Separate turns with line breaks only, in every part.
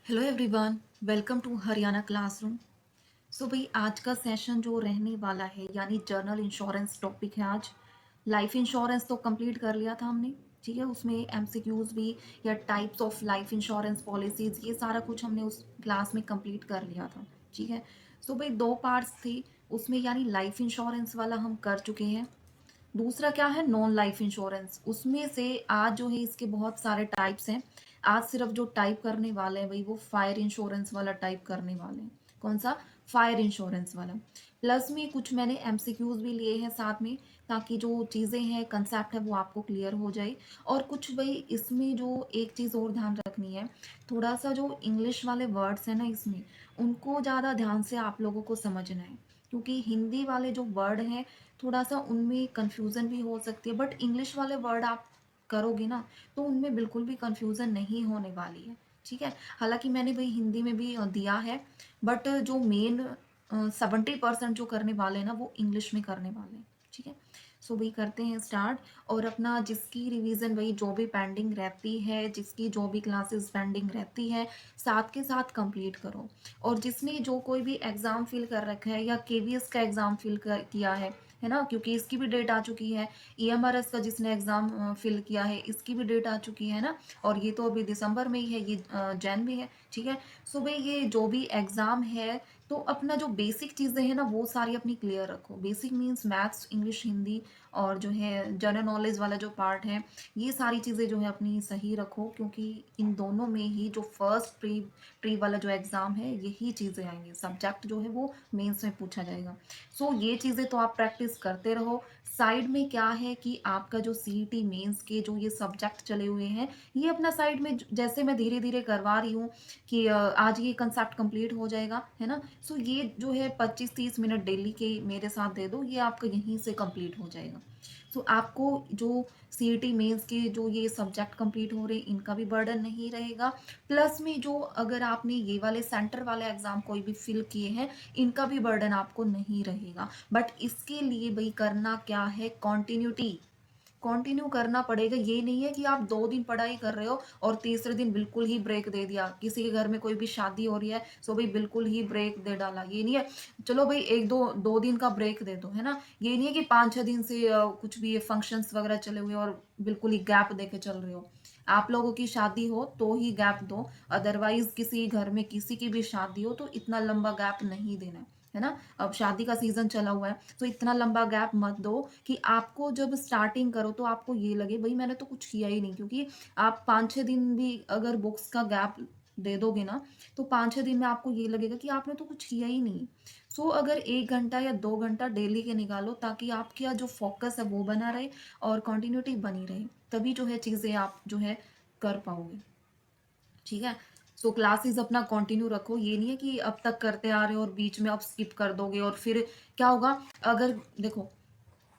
Hello everyone, welcome to Haryana classroom. So भाई आज का सेशन जो रहने वाला है यानी जर्नल इंश्योरेंस टॉपिक है। आज लाइफ इंश्योरेंस तो कंप्लीट कर लिया था हमने, ठीक है। उसमें एमसीक्यूज भी या types of life insurance policies ये सारा कुछ हमने उस क्लास में कंप्लीट कर लिया था, ठीक है। सो भाई दो पार्ट्स थे उसमें, यानी लाइफ इंश्योरेंस वाला हम कर चुके हैं। दूसरा क्या है, नॉन लाइफ इंश्योरेंस। उसमें से आज जो है इसके बहुत सारे टाइप्स हैं। आज सिर्फ जो टाइप करने वाले हैं भाई वो फायर इंश्योरेंस वाला टाइप करने वाले हैं। कौन सा? फायर इंश्योरेंस वाला। प्लस में कुछ मैंने एमसीक्यूज भी लिए हैं साथ में, ताकि जो चीज़ें हैं, कंसेप्ट है, वो आपको क्लियर हो जाए। और कुछ भाई इसमें जो एक चीज़ और ध्यान रखनी है, थोड़ा सा जो इंग्लिश वाले वर्ड्स हैं ना इसमें, उनको ज़्यादा ध्यान से आप लोगों को समझना है, क्योंकि हिंदी वाले जो वर्ड हैं थोड़ा सा उनमें कंफ्यूजन भी हो सकती है। बट इंग्लिश वाले वर्ड आप करोगे ना तो उनमें बिल्कुल भी कंफ्यूजन नहीं होने वाली है, ठीक है। हालांकि मैंने भाई हिंदी में भी दिया है, बट जो मेन 70% जो करने वाले हैं ना वो इंग्लिश में करने वाले हैं, ठीक है। सो वही करते हैं स्टार्ट। और अपना जिसकी रिवीजन वही जो भी पेंडिंग रहती है, जिसकी जो भी क्लासेस पेंडिंग रहती है, साथ के साथ कंप्लीट करो। और जिसने जो कोई भी एग्ज़ाम फिल कर रखा है या केवीएस का एग्ज़ाम फिल किया है ना, क्योंकि इसकी भी डेट आ चुकी है। ईएमआरएस का जिसने एग्ज़ाम फिल किया है इसकी भी डेट आ चुकी है ना, और ये तो अभी दिसंबर में ही है, ये जैन में है, ठीक है। सो भाई ये जो भी एग्ज़ाम है, तो अपना जो बेसिक चीज़ें हैं ना वो सारी अपनी क्लियर रखो। Basic means maths, English, Hindi, और जो है जनरल नॉलेज वाला जो पार्ट है, ये सारी चीज़ें जो है अपनी सही रखो, क्योंकि इन दोनों में ही जो फर्स्ट प्री वाला जो एग्ज़ाम है यही चीज़ें आएंगी। सब्जेक्ट जो है वो मेंस में पूछा जाएगा। सो ये चीज़ें तो आप प्रैक्टिस करते रहो। साइड में क्या है कि आपका जो सीईटी मेंस के जो ये सब्जेक्ट चले हुए हैं, ये अपना साइड में जैसे मैं धीरे धीरे करवा रही हूँ कि आज ये कंसेप्ट कंप्लीट हो जाएगा, है ना। सो ये जो है 25-30 मिनट डेली के मेरे साथ दे दो, ये आपका यहीं से कंप्लीट हो जाएगा। सो आपको जो सीईटी मेंस के जो ये सब्जेक्ट कंप्लीट हो रहे हैं इनका भी बर्डन नहीं रहेगा। प्लस में जो अगर आपने ये वाले सेंटर वाले एग्जाम कोई भी फिल किए हैं, इनका भी बर्डन आपको नहीं रहेगा। बट इसके लिए भाई करना क्या है, कॉन्टिन्यूटी कंटिन्यू करना पड़ेगा। ये नहीं है कि आप 2 दिन पढ़ाई कर रहे हो और तीसरे दिन बिल्कुल ही ब्रेक दे दिया। किसी के घर में कोई भी शादी हो रही है, सो भाई बिल्कुल ही ब्रेक दे डाला, ये नहीं है। चलो भाई एक दो दो दिन का ब्रेक दे दो, है ना। ये नहीं है कि 5-6 दिन से कुछ भी फंक्शंस वगैरह चले हुए और बिल्कुल ही गैप दे के चल रहे हो। आप लोगों की शादी हो तो ही गैप दो, अदरवाइज किसी घर में किसी की भी शादी हो तो इतना लंबा गैप नहीं देना है ना। अब शादी का सीजन चला हुआ है तो इतना लंबा गैप मत दो कि आपको जब स्टार्टिंग करो तो आपको ये लगे भाई मैंने तो कुछ किया ही नहीं। क्योंकि आप 5-6 दिन भी अगर बुक्स का गैप दे दोगे ना, तो 5-6 दिन में आपको ये लगेगा कि आपने तो कुछ किया ही नहीं। सो अगर 1 घंटा या 2 घंटा डेली के निकालो, ताकि आपका जो फोकस है वो बना रहे और कंटिन्यूटी बनी रहे, तभी जो है चीज़ें आप जो है कर पाओगे, ठीक है। सो क्लासेस अपना कंटिन्यू रखो। ये नहीं है कि अब तक करते आ रहे हो और बीच में अब स्किप कर दोगे, और फिर क्या होगा। अगर देखो,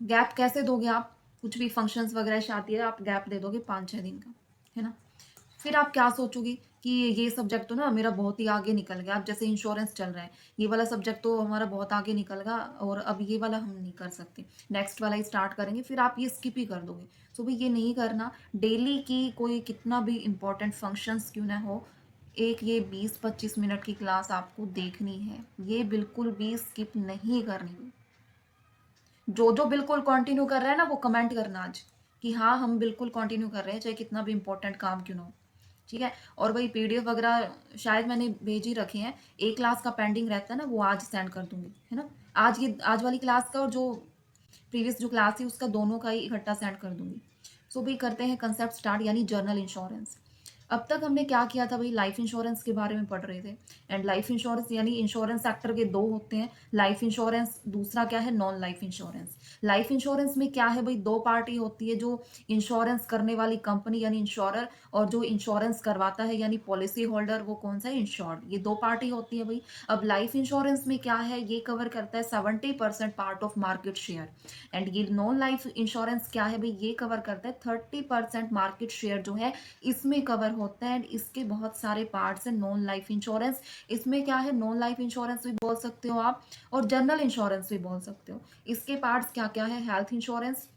गैप कैसे दोगे आप, कुछ भी फंक्शंस वगैरह शादी है, आप गैप दे दोगे 5-6 दिन का, है ना। फिर आप क्या सोचोगे कि ये सब्जेक्ट तो ना मेरा बहुत ही आगे निकल गया। अब जैसे इंश्योरेंस चल रहा है, ये वाला सब्जेक्ट तो हमारा बहुत आगे निकल गया और अब ये वाला हम नहीं कर सकते, नेक्स्ट वाला ही स्टार्ट करेंगे, फिर आप ये स्किप ही कर दोगे। सो भाई ये नहीं करना। डेली की कोई कितना भी इंपॉर्टेंट फंक्शंस क्यों ना हो, एक ये 20-25 मिनट की क्लास आपको देखनी है, ये बिल्कुल भी स्किप नहीं करनी। जो जो बिल्कुल कंटिन्यू कर रहा है ना वो कमेंट करना आज कि हाँ हम बिल्कुल कंटिन्यू कर रहे हैं, चाहे कितना भी इंपॉर्टेंट काम क्यों ना हो, ठीक है। और वही पीडीएफ वगैरह शायद मैंने भेज ही रखे हैं। एक क्लास का पेंडिंग रहता है ना, वो आज सेंड कर दूंगी, है ना। आज वाली क्लास का और जो प्रीवियस जो क्लास थी उसका, दोनों का ही इकट्ठा सेंड कर दूंगी। सो भी करते हैं कंसेप्ट स्टार्ट, यानी जर्नल इंश्योरेंस। अब तक हमने क्या किया था भाई, लाइफ इंश्योरेंस के बारे में पढ़ रहे थे। एंड लाइफ इंश्योरेंस यानी इंश्योरेंस सेक्टर के दो होते हैं, लाइफ इंश्योरेंस, दूसरा क्या है, non life insurance. Life insurance में क्या है भाई, दो पार्टी होती है, जो इंश्योरेंस करने वाली कंपनी यानी इंश्योरर, और जो इंश्योरेंस करवाता है यानी पॉलिसी होल्डर, वो कौन सा है, इंश्योर्ड। ये दो पार्टी होती है भाई। अब लाइफ इंश्योरेंस में क्या है, ये कवर करता है 70% part of market share. And ये नॉन लाइफ इंश्योरेंस क्या है भाई, ये कवर करता है 30% मार्केट शेयर जो है इसमें कवर होता है। एंड इसके बहुत सारे पार्ट्स हैं नॉन लाइफ इंश्योरेंस। इसमें क्या है, नॉन लाइफ इंश्योरेंस भी बोल सकते हो आप, और जनरल इंश्योरेंस भी बोल सकते हो। इसके पार्ट्स क्या क्या है, health insurance,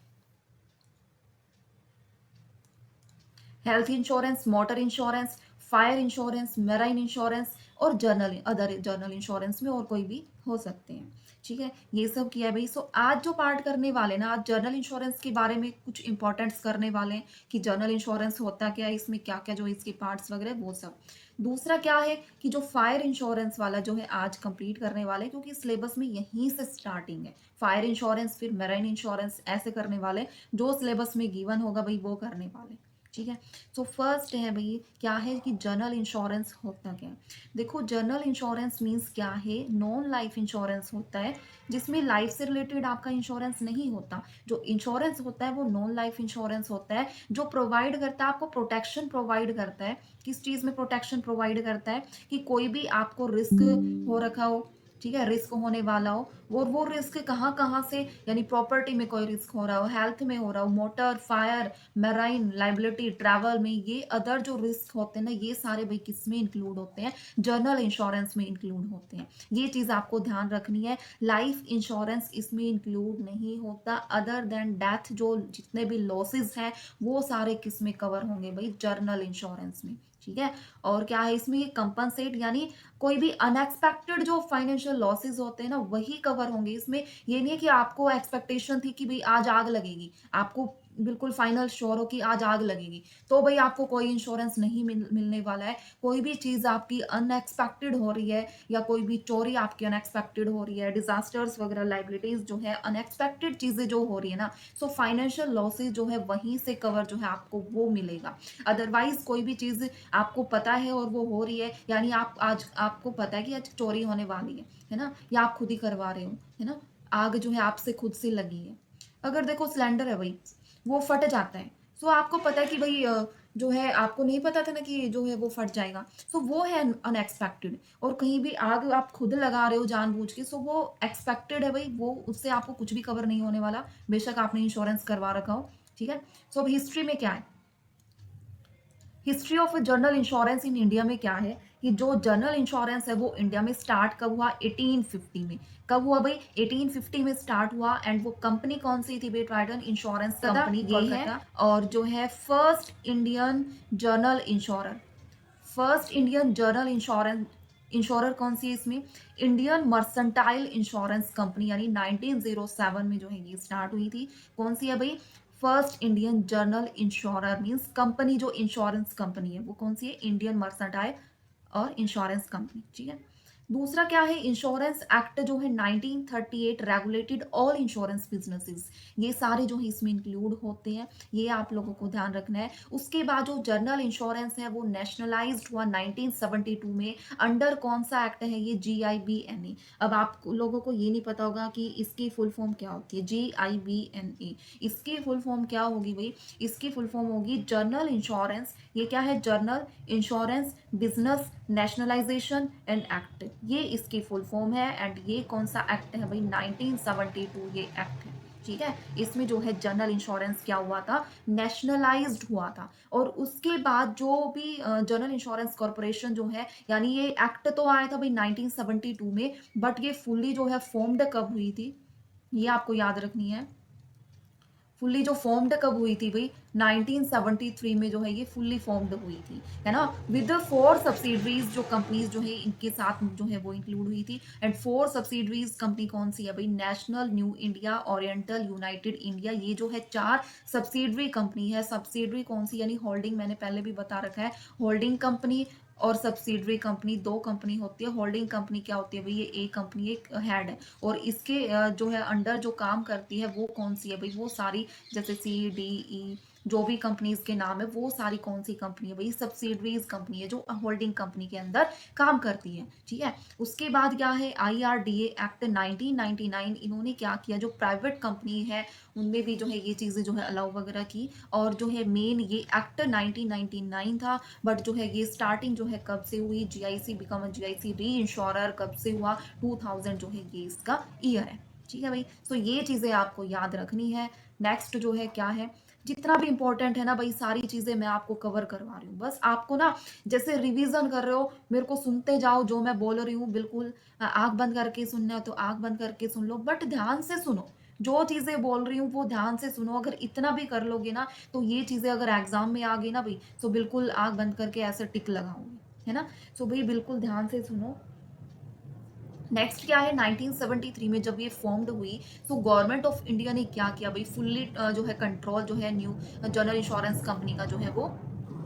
motor insurance, fire insurance, marine insurance और अदर जर्नल इंश्योरेंस में और कोई भी हो सकते हैं। ठीक है, ये सब किया है भाई। सो आज जो पार्ट करने वाले ना, आज जर्नल इंश्योरेंस के बारे में कुछ इंपॉर्टेंट्स करने वाले हैं कि जर्नल इंश्योरेंस होता क्या है, इसमें क्या क्या जो इसके पार्ट्स वगैरह वो सब। दूसरा क्या है कि जो फायर इंश्योरेंस वाला जो है आज कंप्लीट करने वाले हैं, क्योंकि सिलेबस में यहीं से स्टार्टिंग है। फायर इंश्योरेंस फिर मेराइन इंश्योरेंस ऐसे करने वाले, जो सिलेबस में गिवन होगा भाई वो करने वाले। ठीक है, तो फर्स्ट है भाई क्या है कि जनरल इंश्योरेंस होता क्या है। देखो, जनरल इंश्योरेंस मीन्स क्या है, नॉन लाइफ इंश्योरेंस होता है जिसमें लाइफ से रिलेटेड आपका इंश्योरेंस नहीं होता। जो इंश्योरेंस होता है वो नॉन लाइफ इंश्योरेंस होता है, जो प्रोवाइड करता है आपको प्रोटेक्शन प्रोवाइड करता है। किस चीज में प्रोटेक्शन प्रोवाइड करता है कि कोई भी आपको रिस्क हो रखा हो, ठीक है, रिस्क होने वाला हो, और वो रिस्क कहाँ कहाँ से, यानी प्रॉपर्टी में कोई रिस्क हो रहा हो, हेल्थ में हो रहा हो, motor, fire, marine, liability, travel में, ये अदर जो रिस्क होते हैं ना, ये सारे भाई किस में इंक्लूड होते हैं, जनरल इंश्योरेंस में इंक्लूड होते हैं। ये चीज आपको ध्यान रखनी है। लाइफ इंश्योरेंस इसमें इंक्लूड नहीं होता। अदर देन डेथ जो जितने भी लॉसेस हैं वो सारे किस में कवर होंगे भाई, जर्नल इंश्योरेंस में। ठीक है, और क्या है इसमें, ये कंपनसेट यानी कोई भी अनएक्सपेक्टेड जो फाइनेंशियल लॉसेस होते हैं ना वही कवर होंगे इसमें। ये नहीं है कि आपको एक्सपेक्टेशन थी कि भाई आज आग लगेगी, आपको बिल्कुल फाइनल श्योर हो कि आज आग लगेगी, तो भाई आपको कोई इंश्योरेंस नहीं मिलने वाला है। कोई भी चीज आपकी अनएक्सपेक्टेड हो रही है, या कोई भी चोरी आपकी अनएक्सपेक्टेड हो रही है, डिजास्टर्स वगैरह, लाइबिलिटीज जो है, अनएक्सपेक्टेड चीजें जो हो रही है ना, सो फाइनेंशियल लॉसेज जो है वहीं से कवर जो है आपको वो मिलेगा। अदरवाइज कोई भी चीज आपको पता है और वो हो रही है, यानी आप आज आपको पता है कि आज चोरी होने वाली है ना, या आप खुद ही करवा रहे हो, है ना, आग जो है आपसे खुद से लगी है। अगर देखो सिलेंडर है भाई, वो फट जाता है, सो आपको पता है कि भाई जो है, आपको नहीं पता था ना कि जो है वो फट जाएगा, सो वो है अनएक्सपेक्टेड। और कहीं भी आग आप खुद लगा रहे हो जानबूझ के, सो वो एक्सपेक्टेड है भाई, वो उससे आपको कुछ भी कवर नहीं होने वाला, बेशक आपने इंश्योरेंस करवा रखा हो। ठीक है, सो अब हिस्ट्री में क्या है, history of general insurance in India में क्या है कि जो जनरल इंश्योरेंस है वो इंडिया में स्टार्ट कब हुआ, 1850 में। कब हुआ भाई, 1850 में स्टार्ट हुआ। एंड वो कंपनी कौन सी थी भाई, ट्राइडन इंश्योरेंस कंपनी ये है। और जो है first Indian journal insurer, first Indian journal insurance insurer कौन सी है इसमें, इंडियन मर्सेंटाइल इंश्योरेंस कंपनी, यानी 1907 में जो है ये स्टार्ट हुई थी। कौन सी है भाई, first Indian journal insurer means company, जो इंश्योरेंस कंपनी है वो कौन सी है, इंडियन मर्सेंटाइल और इंश्योरेंस कंपनी। ठीक है, दूसरा क्या है, इंश्योरेंस एक्ट जो है 1938 रेगुलेटेड ऑल इंश्योरेंस बिजनेसेस। ये सारे जो है इसमें इंक्लूड होते हैं, ये आप लोगों को ध्यान रखना है। उसके बाद जो जनरल इंश्योरेंस है वो नेशनलाइज्ड हुआ 1972 में। अंडर कौन सा एक्ट है ये, GIBNA। अब आप लोगों को ये नहीं पता होगा कि इसकी फुल फॉर्म क्या होती है, GIBNA। इसकी फुल फॉर्म क्या होगी भाई, इसकी फुल फॉर्म होगी जनरल इंश्योरेंस, ये क्या है, journal insurance business nationalisation and act, ये इसकी फुल फॉर्म है। एंड ये कौन सा एक्ट है भाई, 1972 ये एक्ट है। ठीक है, इसमें जो है जनरल इंश्योरेंस क्या हुआ था, नेशनलाइज्ड हुआ था। और उसके बाद जो भी जनरल इंश्योरेंस कॉर्पोरेशन जो है, यानी ये एक्ट तो आया था भाई 1972 में, बट ये फुल्ली जो है फॉर्म्ड कब हुई थी, ये आपको याद रखनी है। फुल्ली जो फॉर्म्ड कब हुई थी भाई, 1973 में जो है ये फुल्ली फॉर्म्ड हुई थी, है ना, विद 4 सब्सिडरीज, जो कंपनीज जो है इनके साथ जो है वो इंक्लूड हुई थी। एंड 4 सब्सिडरीज कंपनी कौन सी है भाई, national, new India, oriental, United India, ये जो है 4 सब्सिडरी कंपनी है। सब्सिडरी कौन सी, यानी होल्डिंग, मैंने पहले भी बता रखा है, होल्डिंग कंपनी और सब्सिडरी कंपनी दो कंपनी होती है। होल्डिंग कंपनी क्या होती है भाई, ये एक कंपनी एक हेड है, और इसके जो है अंडर जो काम करती है वो कौन सी है भाई, वो सारी, जैसे CDE जो भी कंपनीज के नाम है वो सारी कौन सी कंपनी है भाई, सब्सिडरीज कंपनी है जो होल्डिंग कंपनी के अंदर काम करती है। ठीक है, उसके बाद क्या है, IRDA एक्ट 1999, इन्होंने क्या किया, जो प्राइवेट कंपनी है उनमें भी जो है ये चीजें जो है अलाउ वगैरह की। और जो है मेन ये एक्ट 1999 था, बट जो है ये स्टार्टिंग जो है कब से हुई, GIC बिकम GIC री इंश्योरर कब से हुआ, 2000 जो है ये इसका ईयर है। ठीक है भाई, तो ये चीजें आपको याद रखनी है। नेक्स्ट जो है क्या है, जितना भी इंपॉर्टेंट है ना भाई, सारी चीजें मैं आपको कवर करवा रही हूँ, बस आपको ना जैसे रिवीजन कर रहे हो, मेरे को सुनते जाओ, जो मैं बोल रही हूँ बिल्कुल आंख बंद करके सुनना है तो आंख बंद करके सुन लो, बट ध्यान से सुनो, जो चीजें बोल रही हूँ वो ध्यान से सुनो। अगर इतना भी कर लोगे ना, तो ये चीजें अगर एग्जाम में आ गई ना भाई, तो बिल्कुल आंख बंद करके ऐसे टिक लगाओ, है ना। सो भाई बिल्कुल ध्यान से सुनो। नेक्स्ट क्या है, 1973 में जब ये फॉर्म्ड हुई, तो गवर्नमेंट ऑफ इंडिया ने क्या किया भाई, फुल्ली जो है कंट्रोल जो है न्यू जनरल इंश्योरेंस कंपनी का जो है वो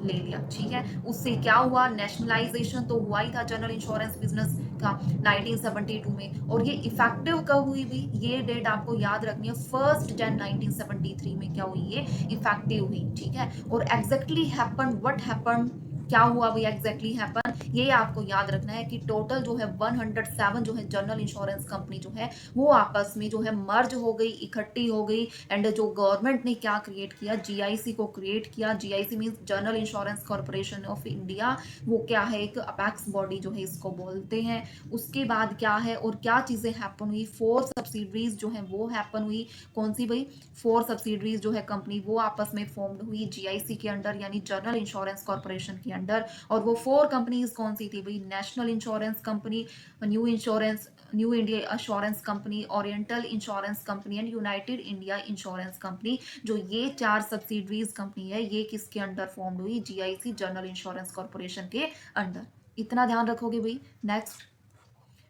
ले लिया। ठीक है, उससे क्या हुआ, नेशनलाइजेशन तो हुआ ही था जनरल इंश्योरेंस बिजनेस का 1972 में। और ये इफेक्टिव कब हुई भी, ये डेट आपको याद रखनी है, 1 जनवरी 1973 में क्या हुई, ये इफेक्टिव हुई। ठीक है, और एग्जैक्टली हैपन, व्हाट हैपन, क्या हुआ भाई एग्जैक्टली हैपन, ये आपको याद रखना है कि टोटल जो है 107 जो है जनरल इंश्योरेंस कंपनी जो है वो आपस में जो है मर्ज हो गई, इकट्ठी हो गई। एंड जो गवर्नमेंट ने क्या क्रिएट किया, जीआईसी को क्रिएट किया। GIC means general insurance corporation of India. वो क्या है, एक अपेक्स बॉडी जो है इसको बोलते हैं। उसके बाद क्या है और क्या चीजें हैपन हुई, 4 सब्सिडरीज जो है वो हैपन हुई। कौन सी भाई, 4 सब्सिडरीज जो है कंपनी वो आपस में फॉर्म्ड हुई जीआईसी के अंडर, यानी जनरल इंश्योरेंस कॉर्पोरेशन के अंडर। और वो 4 कंपनीज कौन सी थी भाई, national insurance company, new India insurance company, oriental insurance company and United India insurance company. जो ये 4 सब्सिडरीज कंपनी है, ये किसके अंडर फॉर्म्ड हुई, जीआईसी जनरल इंश्योरेंस कॉर्पोरेशन के अंडर। इतना ध्यान रखोगे भाई। नेक्स्ट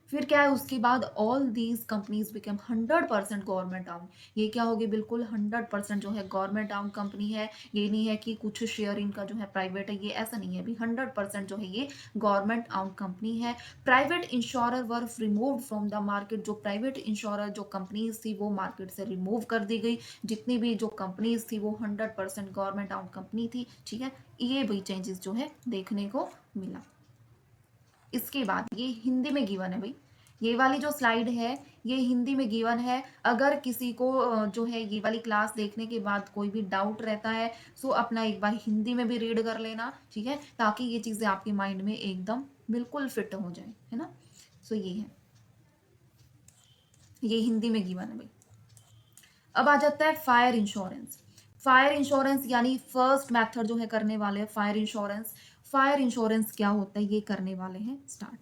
फिर क्या है उसके बाद, all these companies become 100% government owned. ये क्या होगी, बिल्कुल 100% जो है गवर्नमेंट आउंड कंपनी है। ये नहीं है कि कुछ शेयर इनका जो है प्राइवेट है, ये ऐसा नहीं है भी, 100% जो है ये गवर्नमेंट आउंड कंपनी है। Private insurer were removed from the market. जो प्राइवेट इंश्योरर जो कंपनीज थी वो मार्केट से रिमूव कर दी गई। जितनी भी जो कंपनीज थी वो 100% गवर्नमेंट आउंड कंपनी थी। ठीक है, ये भी चेंजेस जो है देखने को मिला। इसके बाद ये हिंदी में गिवन है भाई, ये वाली जो स्लाइड है ये हिंदी में गिवन है। अगर किसी को जो है ये वाली क्लास देखने के बाद कोई भी डाउट रहता है, सो अपना एक बार हिंदी में भी रीड कर लेना। ठीक है, ताकि ये चीजें आपके माइंड में एकदम बिल्कुल फिट हो जाए, है ना। सो ये है, ये हिंदी में गिवन है भाई। अब आ जाता है फायर इंश्योरेंस। फायर इंश्योरेंस यानी फर्स्ट मेथड जो है करने वाले हैं फायर इंश्योरेंस। फायर इंश्योरेंस क्या होता है ये करने वाले हैं स्टार्ट।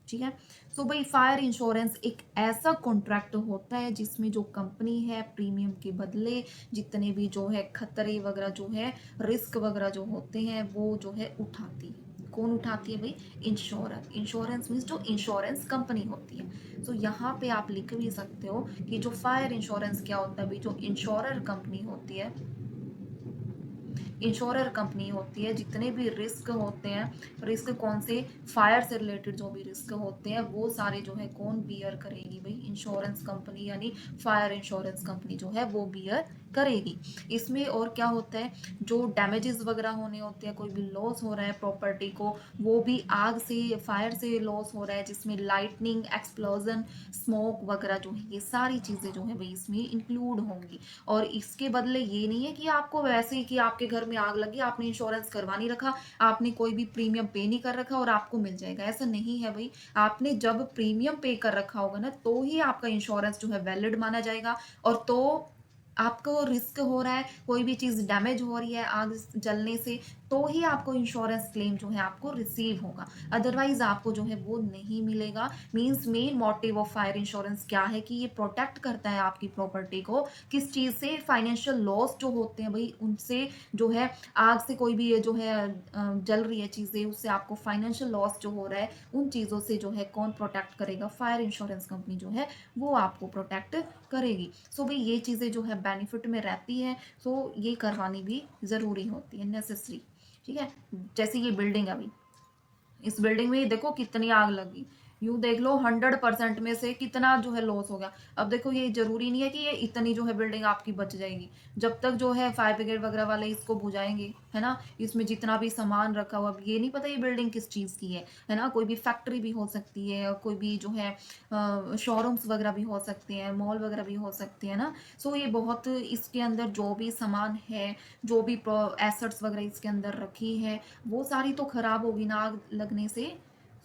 ठीक है, सो भाई फायर इंश्योरेंस एक ऐसा कॉन्ट्रैक्ट होता है जिसमें जो कंपनी है प्रीमियम के बदले जितने भी जो है खतरे वगैरह जो है, रिस्क वगैरह जो होते हैं वो जो है उठाती है। कौन उठाती है भाई, इंश्योरर। इंश्योरेंस मीन्स जो इंश्योरेंस कंपनी होती है। सो यहाँ पे आप लिख भी सकते हो कि जो फायर इंश्योरेंस क्या होता है भाई, जो इंश्योरर कंपनी होती है, इंश्योरर कंपनी होती है, जितने भी रिस्क होते हैं, रिस्क कौन से, फायर से रिलेटेड जो भी रिस्क होते हैं वो सारे जो है कौन बियर करेगी भाई, इंश्योरेंस कंपनी, यानी फायर इंश्योरेंस कंपनी जो है वो बियर करेगी। इसमें और क्या होता है, जो डैमेजेस वगैरह होने होते हैं, कोई भी लॉस हो रहा है प्रॉपर्टी को, वो भी आग से, फायर से लॉस हो रहा है, जिसमें लाइटनिंग, एक्सप्लोजन, स्मोक वगैरह जो है ये सारी चीजें जो है भाई इसमें इंक्लूड होंगी। और इसके बदले ये नहीं है कि आपको वैसे ही कि आपके घर में आग लगी, आपने इंश्योरेंस करवा नहीं रखा, आपने कोई भी प्रीमियम पे नहीं कर रखा और आपको मिल जाएगा, ऐसा नहीं है भाई। आपने जब प्रीमियम पे कर रखा होगा ना तो ही आपका इंश्योरेंस जो है वैलिड माना जाएगा। और तो आपको रिस्क हो रहा है, कोई भी चीज डैमेज हो रही है आग जलने से, तो ही आपको इंश्योरेंस क्लेम जो है आपको रिसीव होगा, अदरवाइज आपको जो है वो नहीं मिलेगा। Means main motive of fire insurance क्या है कि ये प्रोटेक्ट करता है आपकी प्रॉपर्टी को किस चीज से, फाइनेंशियल लॉस जो होते हैं भाई उनसे, जो है आग से कोई भी ये जो है जल रही है चीजें, उससे आपको फाइनेंशियल लॉस जो हो रहा है उन चीजों से जो है कौन प्रोटेक्ट करेगा, फायर इंश्योरेंस कंपनी जो है वो आपको प्रोटेक्ट करेगी। सो भाई ये चीजें जो है बेनिफिट में रहती है, सो ये करवानी भी जरूरी होती है, नेसेसरी। ठीक है, जैसे ये बिल्डिंग अभी, इस बिल्डिंग में देखो कितनी आग लगी, यूं देख लो 100% में से कितना जो है लॉस हो गया। अब देखो ये जरूरी नहीं है कि ये इतनी जो है बिल्डिंग आपकी बच जाएगी, जब तक जो है फायर ब्रिगेड वगैरह वाले इसको बुझाएंगे, है ना। इसमें जितना भी सामान रखा हुआ, अब ये नहीं पता ये बिल्डिंग किस चीज की है ना, कोई भी फैक्ट्री भी हो सकती है, कोई भी जो है शोरूम्स वगैरह भी हो सकते हैं, मॉल वगैरह भी हो सकते हैं ना। सो ये बहुत, इसके अंदर जो भी सामान है, जो भी एसेट्स वगैरह इसके अंदर रखी है, वो सारी तो खराब होगी ना आग लगने से।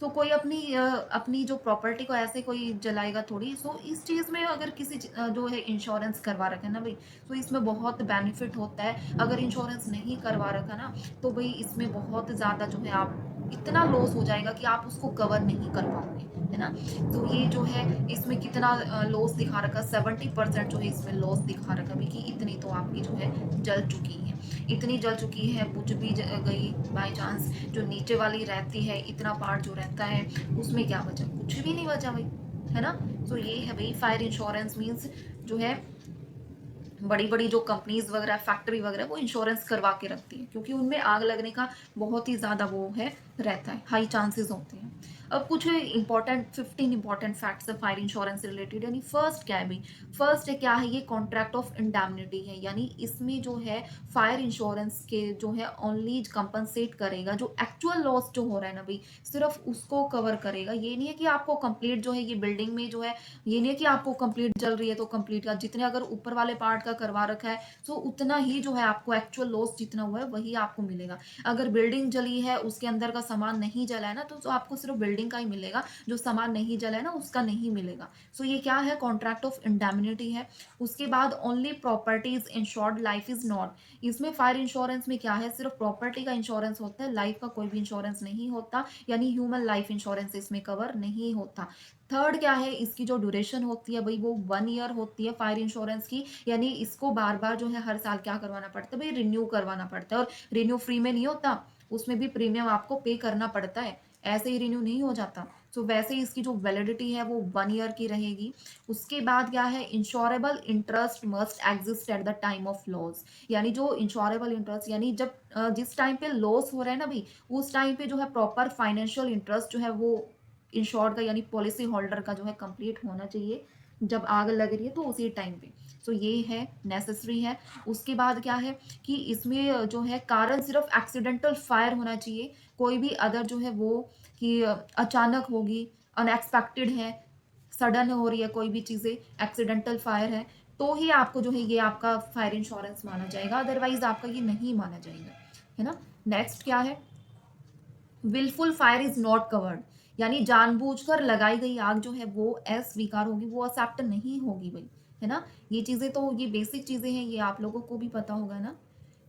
तो कोई अपनी जो प्रॉपर्टी को ऐसे कोई जलाएगा थोड़ी। सो इस चीज में अगर किसी जो है इंश्योरेंस करवा रखा है ना भाई, तो इसमें बहुत बेनिफिट होता है। अगर इंश्योरेंस नहीं करवा रखा ना तो भाई इसमें बहुत ज्यादा जो है आप, इतना लॉस हो जाएगा कि आप उसको कवर नहीं कर पाओगे। है ना। तो ये जो है इसमें कितना लॉस दिखा रखा, 70% जो है इसमें लॉस दिखा रखा भी, कि इतनी तो आपकी जो है जल चुकी है, इतनी जल चुकी है, बुझ भी गई बाय चांस। जो नीचे वाली रहती है, इतना पार्ट जो रहता है उसमें क्या बचा, कुछ भी नहीं बचा भाई, है ना। तो ये है भाई फायर इंश्योरेंस मीन्स जो है बड़ी बड़ी जो कंपनीज वगैरह, फैक्ट्री वगैरह, वो इंश्योरेंस करवा के रखती है, क्योंकि उनमें आग लगने का बहुत ही ज़्यादा वो है, रहता है, हाई चांसेस होते हैं। अब कुछ इंपॉर्टेंट 15 इंपॉर्टेंट फैक्ट्स है फायर इंश्योरेंस से रिलेटेड। यानी फर्स्ट क्या है भाई, फर्स्ट है क्या है, ये कॉन्ट्रैक्ट ऑफ इंडैमनिटी है। यानी इसमें जो है फायर इंश्योरेंस के जो है ओनली कंपनसेट करेगा जो एक्चुअल लॉस जो हो रहा है ना भाई, सिर्फ उसको कवर करेगा। ये नहीं है कि आपको कंप्लीट जो है ये बिल्डिंग में जो है, ये नहीं है कि आपको कंप्लीट जल रही है तो कंप्लीट का जितने अगर ऊपर वाले पार्ट का करवा रखा है तो उतना ही जो है आपको एक्चुअल लॉस जितना हुआ है वही आपको मिलेगा। अगर बिल्डिंग जली है, उसके अंदर का सामान नहीं जला है ना, तो आपको सिर्फ बिल्डिंग का ही मिलेगा, जो सामान नहीं जला है ना उसका नहीं मिलेगा। सो ये क्या है, कॉन्ट्रैक्ट ऑफ इंडेमनिटी है। उसके बाद only properties insured, life is not. इसमें फायर इंश्योरेंस में क्या है, सिर्फ प्रॉपर्टी का इंश्योरेंस होता है, लाइफ का कोई भी इंश्योरेंस नहीं होता, यानी ह्यूमन लाइफ इंश्योरेंस इसमें कवर नहीं होता। थर्ड क्या है, इसकी जो ड्यूरेशन होती है भाई वो 1 ईयर होती है फायर इंश्योरेंस की। यानी इसको बार बार जो है हर साल क्या करवाना पड़ता है भाई, रिन्यू करवाना पड़ता है। और रिन्यू फ्री में नहीं होता, उसमें भी प्रीमियम आपको पे करना पड़ता है, ऐसे ही रिन्यू नहीं हो जाता। सो वैसे ही इसकी जो वैलिडिटी है वो 1 ईयर की रहेगी। उसके बाद क्या है, insurable interest must exist at the time of loss. यानी जो इंश्योरेबल इंटरेस्ट, यानी जब जिस टाइम पे लॉस हो रहा है ना भाई, उस टाइम पे जो है प्रॉपर फाइनेंशियल इंटरेस्ट जो है वो इंश्योर्ड का यानी पॉलिसी होल्डर का जो है कंप्लीट होना चाहिए, जब आग लग रही है तो उसी टाइम पे। सो ये है नेसेसरी है। उसके बाद क्या है कि इसमें जो है कारण सिर्फ एक्सीडेंटल फायर होना चाहिए, कोई भी अदर जो है वो कि अचानक होगी, अनएक्सपेक्टेड है, सडन हो रही है कोई भी चीज़ें, एक्सीडेंटल फायर है, तो ही आपको जो है ये आपका फायर इंश्योरेंस माना जाएगा, अदरवाइज आपका ये नहीं माना जाएगा, है ना। नेक्स्ट क्या है, wilful fire is not covered. यानी जानबूझकर लगाई गई आग जो है वो अस्वीकार होगी, वो एक्सेप्ट नहीं होगी भाई, है ना। ये चीजें तो ये बेसिक चीजें हैं, ये आप लोगों को भी पता होगा ना।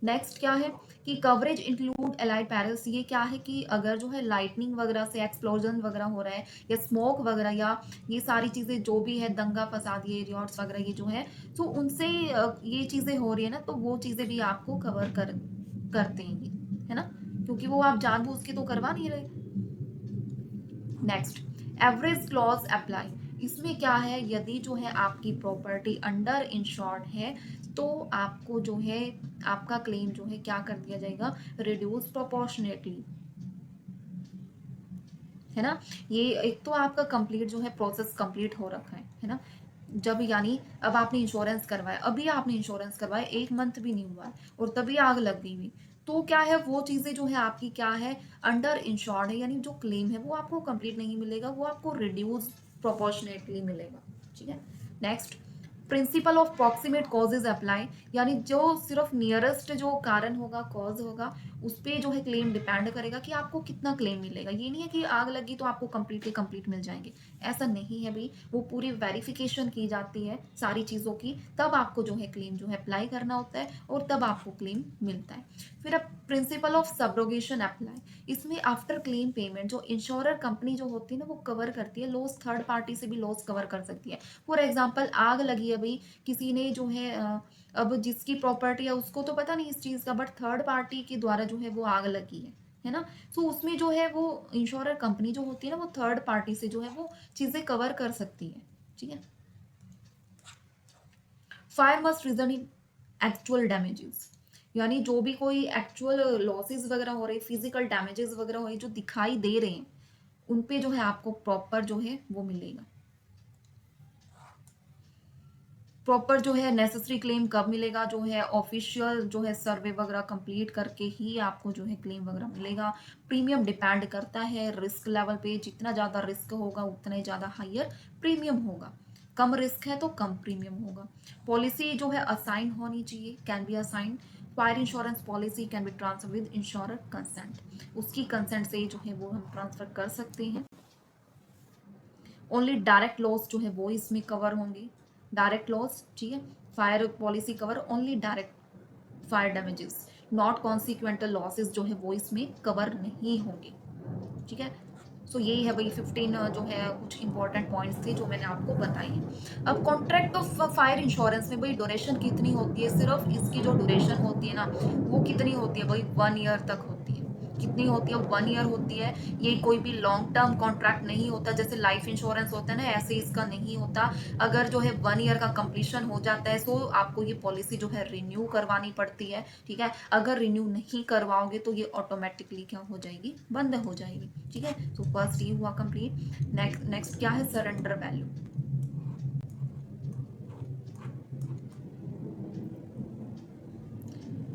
नेक्स्ट क्या है कि कवरेज इंक्लूड एलाइड पैरल्स। ये क्या है कि अगर जो है लाइटनिंग वगैरह से एक्सप्लोजन वगैरह हो रहा है, या स्मोक वगैरह, या ये सारी चीजें जो भी है, दंगा फसाद, ये रियॉट्स वगैरह ये जो है, तो उनसे ये चीजें हो रही है ना, तो वो चीजें भी आपको कवर करते हैं ये, है ना, क्योंकि वो आप जानबूझ के तो करवा नहीं रहे। Next, average clause apply. इसमें क्या है, यदि जो है आपकी प्रॉपर्टी अंडर इंश्योर्ड है तो आपको जो है आपका क्लेम जो है क्या कर दिया जाएगा, रिड्यूस प्रोपोर्शनेटली, है ना। ये एक तो आपका कंप्लीट जो है प्रोसेस कंप्लीट हो रखा है ना। जब यानी अब आपने इंश्योरेंस करवाया, अभी आपने इंश्योरेंस करवाया, 1 मंथ भी नहीं हुआ है और तभी आग लग गई हुई, तो क्या है वो चीजें जो है आपकी क्या है, अंडर इंश्योर्ड है, यानी जो क्लेम है वो आपको कंप्लीट नहीं मिलेगा, वो आपको रिड्यूस प्रोपोर्शनेटली मिलेगा, ठीक है। Next, principle of proximate causes apply. यानी जो सिर्फ नियरेस्ट जो कारण होगा, कॉज होगा, उस पर जो है क्लेम डिपेंड करेगा कि आपको कितना क्लेम मिलेगा। ये नहीं है कि आग लगी तो आपको कंप्लीट के कंप्लीट मिल जाएंगे, ऐसा नहीं है भाई। वो पूरी वेरिफिकेशन की जाती है सारी चीज़ों की, तब आपको जो है क्लेम जो है अप्लाई करना होता है और तब आपको क्लेम मिलता है। फिर अब प्रिंसिपल ऑफ सब्रोगेशन अप्लाई। इसमें आफ्टर क्लेम पेमेंट जो इंश्योरर कंपनी जो होती है ना वो कवर करती है लॉस, थर्ड पार्टी से भी लॉस कवर कर सकती है। फॉर एग्जाम्पल आग लगी है भाई, किसी ने जो है अब जिसकी प्रॉपर्टी है उसको तो पता नहीं इस चीज़ का, बट थर्ड पार्टी के द्वारा जो है वो आग लगी है ना। सो उसमें जो है वो इंश्योरर कंपनी जो होती है ना वो थर्ड पार्टी से जो है वो चीज़ें कवर कर सकती है, ठीक है। Fire must result in actual damages. यानी जो भी कोई एक्चुअल लॉसेस वगैरह हो रहे, फिजिकल डैमेजेस वगैरह हो रहे जो दिखाई दे रहे हैं, उन पे जो है आपको प्रॉपर जो है वो मिलेगा। प्रॉपर जो है नेसेसरी क्लेम कब मिलेगा, जो है ऑफिशियल जो है सर्वे वगैरह कंप्लीट करके ही आपको जो है क्लेम वगैरह मिलेगा। प्रीमियम डिपेंड करता है रिस्क लेवल पे, जितना ज़्यादा रिस्क होगा उतना ही ज़्यादा हायर प्रीमियम होगा, कम रिस्क है तो कम प्रीमियम होगा। पॉलिसी जो है असाइन होनी चाहिए, can be assign. Fire insurance policy can be transfer with insurer consent. उसकी कंसेंट से जो है वो हम ट्रांसफर कर सकते हैं। ओनली डायरेक्ट लॉस जो है वो इसमें कवर होंगे, डायरेक्ट लॉस, ठीक है। Fire policy cover only direct fire damages, not कॉन्सिक्वेंटल losses जो है वो इसमें कवर नहीं होंगे, ठीक है। सो यही है भाई 15 जो है कुछ इंपॉर्टेंट पॉइंट्स थे जो मैंने आपको बताई हैं। अब कॉन्ट्रैक्ट ऑफ फायर इंश्योरेंस में भाई ड्यूरेशन कितनी होती है, सिर्फ इसकी जो ड्यूरेशन होती है ना वो कितनी होती है भाई, 1 ईयर तक होती है। कितनी होती है, 1 ईयर होती है। ये कोई भी लॉन्ग टर्म कॉन्ट्रैक्ट नहीं होता, जैसे लाइफ इंश्योरेंस होता है ना, ऐसे इसका नहीं होता। अगर जो है 1 ईयर का कंप्लीशन हो जाता है तो आपको ये पॉलिसी जो है रिन्यू करवानी पड़ती है। ठीक है, अगर रिन्यू नहीं करवाओगे तो ये ऑटोमेटिकली क्या हो जाएगी, बंद हो जाएगी। ठीक है, तो फर्स्ट ये हुआ कंप्लीट। नेक्स्ट क्या है, सरेंडर वैल्यू।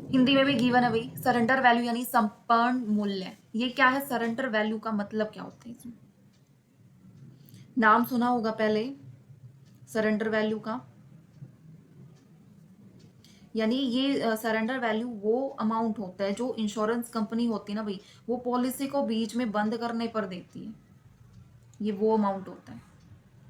हिंदी में भी गिवन है भाई, सरेंडर वैल्यू यानी संपूर्ण मूल्य। ये क्या है, सरेंडर वैल्यू का मतलब क्या होता है, इसमें नाम सुना होगा पहले सरेंडर वैल्यू का। यानी ये सरेंडर वैल्यू वो अमाउंट होता है जो इंश्योरेंस कंपनी होती है ना भाई, वो पॉलिसी को बीच में बंद करने पर देती है। ये वो अमाउंट होता है।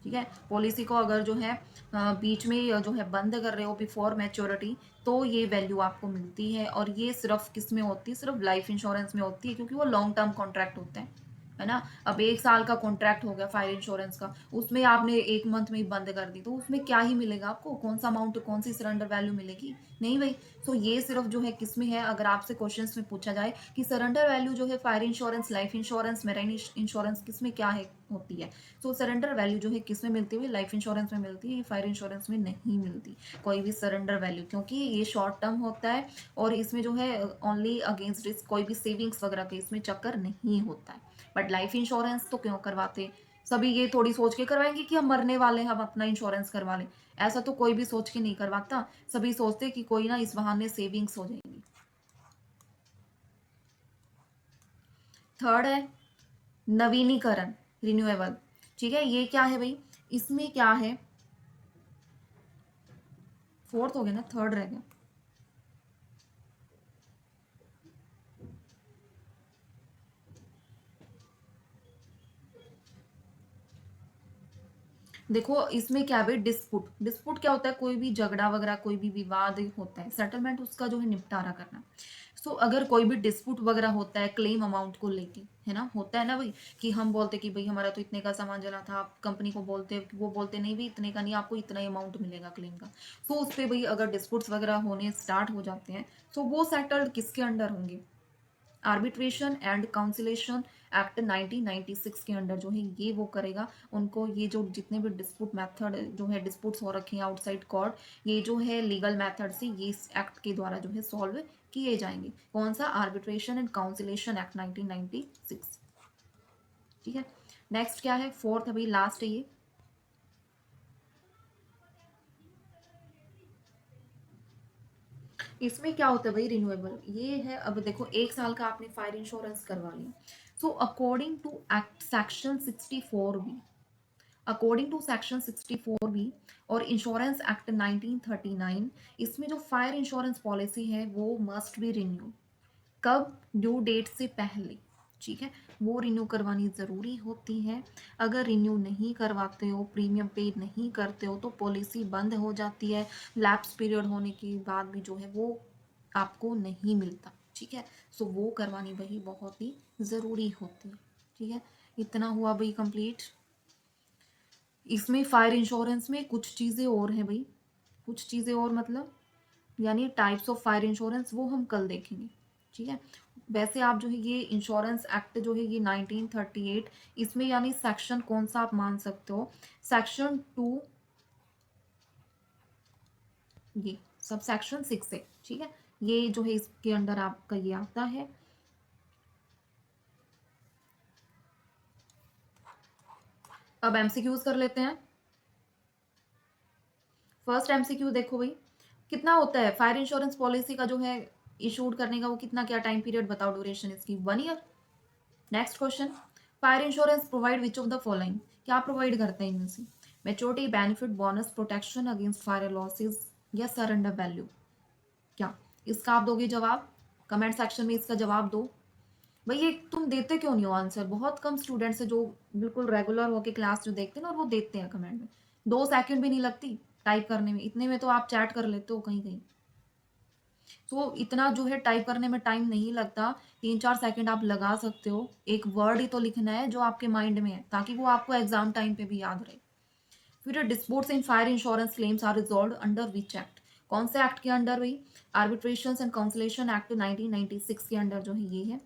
ठीक है, पॉलिसी को अगर जो है बीच में जो है बंद कर रहे हो बिफोर मैच्योरिटी, तो ये वैल्यू आपको मिलती है। और ये सिर्फ किस में होती है, सिर्फ लाइफ इंश्योरेंस में होती है, क्योंकि वो लॉन्ग टर्म कॉन्ट्रैक्ट होते हैं, है ना। अब 1 साल का कॉन्ट्रैक्ट हो गया फायर इंश्योरेंस का, उसमें आपने 1 मंथ में ही बंद कर दी, तो उसमें क्या ही मिलेगा आपको, कौन सा अमाउंट, कौन सी सरेंडर वैल्यू मिलेगी, नहीं भाई। तो ये सिर्फ जो है किस में है, अगर आपसे क्वेश्चंस में पूछा जाए कि सरेंडर वैल्यू जो है fire insurance, life insurance, marine insurance किस में क्या है होती है, तो सरेंडर वैल्यू जो है किस में मिलती है, लाइफ इंश्योरेंस में मिलती है, फायर इंश्योरेंस में नहीं मिलती कोई भी सरेंडर वैल्यू, क्योंकि ये शॉर्ट टर्म होता है और इसमें जो है ओनली अगेंस्ट रिस्क, कोई भी सेविंग्स वगैरह के इसमें चक्कर नहीं होता है। बट लाइफ इंश्योरेंस तो क्यों करवाते, सभी ये थोड़ी सोच के करवाएंगे कि हम मरने वाले हैं, हम अपना इंश्योरेंस करवा लें। ऐसा तो कोई भी सोच के नहीं करवाता, सभी सोचते कि कोई ना इस बहाने सेविंग्स हो जाएगी। थर्ड है नवीनीकरण, रिन्यूएबल। ठीक है, ये क्या है भाई, इसमें क्या है, फोर्थ हो गया ना, थर्ड रह गया। देखो इसमें क्या है, डिस्प्यूट, डिस्प्यूट क्या होता है, कोई भी झगड़ा वगैरह, कोई भी विवाद होता है, सेटलमेंट उसका जो है निपटारा करना। सो अगर कोई भी डिस्प्यूट वगैरह होता है क्लेम अमाउंट को लेके, है ना, होता है ना भाई, कि हम बोलते कि भाई हमारा तो इतने का सामान जला था, आप कंपनी को बोलते, वो बोलते नहीं भाई इतने का नहीं, आपको इतना ही अमाउंट मिलेगा क्लेम का। तो उस पर भाई अगर डिस्प्यूट्स वगैरह होने स्टार्ट हो जाते हैं, तो वो सेटल्ड किसके अंडर होंगे, आर्बिट्रेशन एंड काउंसिलेशन एक्ट 1996 के अंडर जो है ये वो करेगा उनको। ये जो जितने भी डिस्प्यूट मेथड जो है, डिस्प्यूट्स हो रखे हैं आउटसाइड कोर्ट, ये जो है लीगल मेथड से ये इस एक्ट के द्वारा जो है सॉल्व किए जाएंगे। कौन सा, आर्बिट्रेशन एंड काउंसिलेशन एक्ट 1996। ठीक है, नेक्स्ट क्या है, फोर्थ अभी लास्ट है ये। इसमें क्या होता है भाई, रिन्यूएबल ये है। अब देखो 1 साल का आपने फायर इंश्योरेंस करवा लिया, so according to act section 64 B, according to section 64 B और इंश्योरेंस एक्ट 1939, इसमें जो फायर इंश्योरेंस पॉलिसी है वो मस्ट बी रिन्यू, कब, ड्यू डेट से पहले। ठीक है, वो रिन्यू करवानी ज़रूरी होती है। अगर रिन्यू नहीं करवाते हो, प्रीमियम पे नहीं करते हो, तो पॉलिसी बंद हो जाती है। लैप्स पीरियड होने के बाद भी जो है वो आपको नहीं मिलता। ठीक है, सो वो करवानी वही बहुत ही ज़रूरी होती है। ठीक है, इतना हुआ भाई कंप्लीट। इसमें फायर इंश्योरेंस में कुछ चीज़ें और हैं भाई, कुछ चीज़ें और मतलब, यानी टाइप्स ऑफ फायर इंश्योरेंस वो हम कल देखेंगे। ठीक है, वैसे आप जो है ये इंश्योरेंस एक्ट जो है ये 1938, इसमें यानी सेक्शन कौन सा आप मान सकते हो, सेक्शन 2, ये सब सेक्शन 6 है। ठीक है, ये जो है इसके अंडर आपका ये आता है। अब एमसीक्यूज कर लेते हैं। फर्स्ट एमसीक्यू देखो भाई, कितना होता है फायर इंश्योरेंस पॉलिसी का जो है इशूड करने का, वो कितना, क्या टाइम पीरियड बताओ, ड्यूरेशन इसकी 1 year. Next question, fire insurance provide which of the following, क्या प्रोवाइड करते हैं इनमें से, maturity, benefit, bonus, protection against fire losses या सरेंडर वैल्यू। क्या इसका आप दोगे जवाब, कमेंट सेक्शन में इसका जवाब दो। भाई ये तुम देते क्यों नहीं हो आंसर, बहुत कम स्टूडेंट्स है जो बिल्कुल रेगुलर होके क्लास जो देखते हैं ना, और वो देते हैं कमेंट में, 2 सेकंड भी नहीं लगती टाइप करने में, इतने में तो आप चैट कर लेते हो कहीं कहीं। सो इतना जो है टाइप करने में टाइम नहीं लगता, 3-4 सेकंड आप लगा सकते हो। एक वर्ड ही तो लिखना है जो आपके माइंड में है, ताकि वो आपको एग्जाम टाइम पे भी याद रहे। फिर disputes in fire insurance claims are resolved under which act? कौन से एक्ट के अंडर हुई? आर्बिट्रेशन एंड काउंसलेशन एक्ट 1996 के अंडर जो है ये है।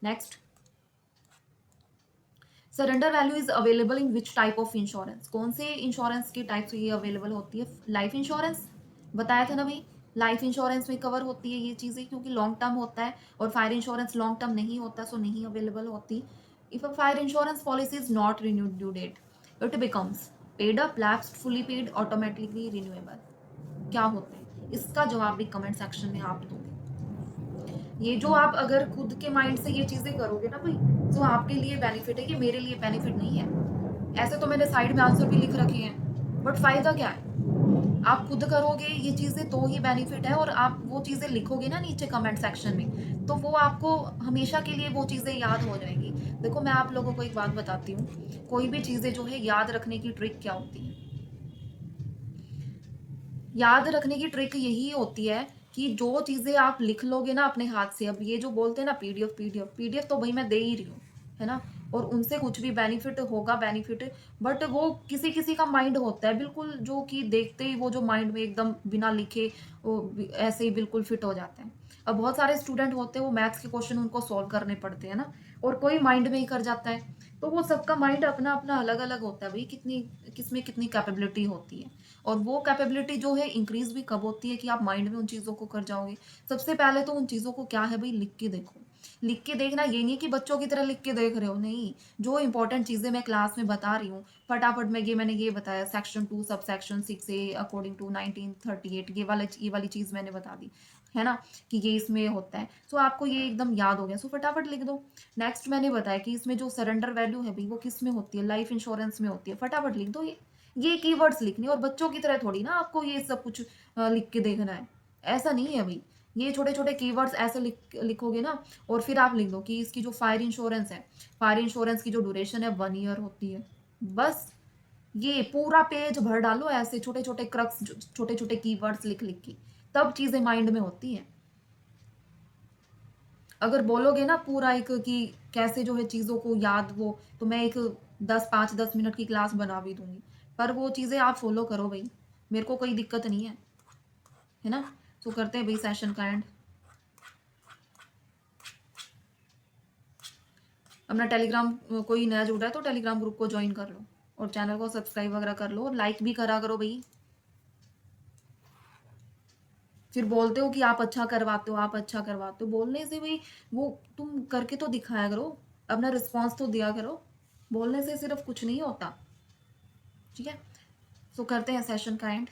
Next, surrender value is available in which type of insurance? कौन से इंश्योरेंस की टाइप से ये अवेलेबल होती है? लाइफ इंश्योरेंस, बताया था ना भाई, लाइफ इंश्योरेंस में कवर होती है ये चीजें, क्योंकि लॉन्ग टर्म होता है, और फायर इंश्योरेंस लॉन्ग टर्म नहीं होता, सो नहीं अवेलेबल होती। If a fire insurance policy is not renewed due date, it becomes paid up, lapsed, fully paid, automatically renewable. क्या होते हैं? इसका जवाब भी कमेंट सेक्शन में आप दोगे। ये जो आप अगर खुद के माइंड से ये चीजें करोगे ना भाई, तो आपके लिए बेनिफिट है, ये मेरे लिए बेनिफिट नहीं है। ऐसे तो मैंने साइड में आंसर भी लिख रखे हैं, बट फायदा क्या है? आप खुद करोगे ये चीजें तो ही बेनिफिट है, और आप वो चीजें लिखोगे ना नीचे कमेंट सेक्शन में, तो वो आपको हमेशा के लिए वो चीजें याद हो जाएंगी। देखो मैं आप लोगों को एक बात बताती हूँ, कोई भी चीजें जो है याद रखने की ट्रिक क्या होती है? याद रखने की ट्रिक यही होती है कि जो चीजें आप लिख लोगे ना अपने हाथ से, अब ये जो बोलते हैं ना पीडीएफ पीडीएफ पीडीएफ, तो भाई मैं दे ही रही हूँ, है ना, और उनसे कुछ भी बेनिफिट होगा बेनिफिट, बट वो किसी किसी का माइंड होता है बिल्कुल, जो कि देखते ही वो जो माइंड में एकदम बिना लिखे वो ऐसे ही बिल्कुल फिट हो जाते हैं। अब बहुत सारे स्टूडेंट होते हैं, वो मैथ्स के क्वेश्चन उनको सॉल्व करने पड़ते हैं ना, और कोई माइंड में ही कर जाता है। तो वो सबका माइंड अपना अपना अलग अलग होता है भाई, कितनी किसमें कितनी कैपेबिलिटी होती है। और वो कैपेबिलिटी जो है इंक्रीज भी कब होती है कि आप माइंड में उन चीज़ों को कर जाओगे। सबसे पहले तो उन चीज़ों को क्या है भाई, लिख के देखो। लिख के देखना ये नहीं कि बच्चों की तरह लिख के देख रहे हो, नहीं, जो इंपॉर्टेंट चीज़ें मैं क्लास में बता रही हूँ फटाफट में, ये मैंने ये बताया section 2 sub section 6A according to 1938, ये वाली चीज़ मैंने बता दी, है ना, कि ये इसमें होता है। सो आपको ये एकदम याद हो गया, सो फटाफट लिख दो। नेक्स्ट मैंने बताया कि इसमें जो सरेंडर वैल्यू है भाई वो किस में होती है? लाइफ इंश्योरेंस में होती है, फटाफट लिख दो ये कीवर्ड्स लिखने, और बच्चों की तरह थोड़ी ना आपको ये सब कुछ लिख के देखना है, ऐसा नहीं है भाई। ये छोटे छोटे कीवर्ड्स ऐसे लिखोगे ना, और फिर आप लिख दो कि इसकी जो फायर इंश्योरेंस है, फायर इंश्योरेंस की जो ड्यूरेशन है 1 ईयर होती है, बस। ये पूरा पेज भर डालो ऐसे छोटे छोटे क्रक्स, छोटे छोटे कीवर्ड्स लिख लिख के, तब चीजें माइंड में होती हैं। अगर बोलोगे ना पूरा एक कि कैसे जो है चीज़ों को याद, वो तो मैं एक 5-10 मिनट की क्लास बना भी दूंगी, पर वो चीज़ें आप फॉलो करो भाई, मेरे को कोई दिक्कत नहीं है ना। तो करते हैं भाई सेशन का एंड। अपना टेलीग्राम, कोई नया जुड़ रहा है तो टेलीग्राम ग्रुप को ज्वाइन कर लो, और चैनल को सब्सक्राइब वगैरह कर लो, और लाइक भी करा करो भाई। फिर बोलते हो कि आप अच्छा करवाते हो, आप अच्छा करवाते हो, बोलने से भाई वो तुम करके तो दिखाया करो, अपना रिस्पॉन्स तो दिया करो, बोलने से सिर्फ कुछ नहीं होता। ठीक है, सो करते हैं सेशन का एंड।